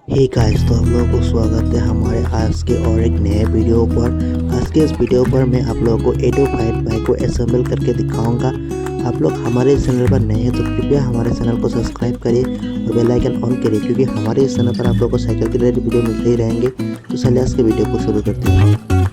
Hey guys, तो आप लोगों को स्वागत है हमारे आज के और एक नए वीडियो पर। आज के इस वीडियो पर मैं आप लोगों को 805 बाइक को असेंबल करके दिखाऊंगा। आप लोग हमारे इस चैनल पर नए हैं तो कृपया हमारे चैनल को सब्सक्राइब करिए और बेल आइकन ऑन करिए, क्योंकि हमारे इस चैनल पर आप लोगों को साइकिल के रिलेटेड वीडियो मिलते ही रहेंगे। तो चलिए आज के वीडियो को शुरू करते हैं।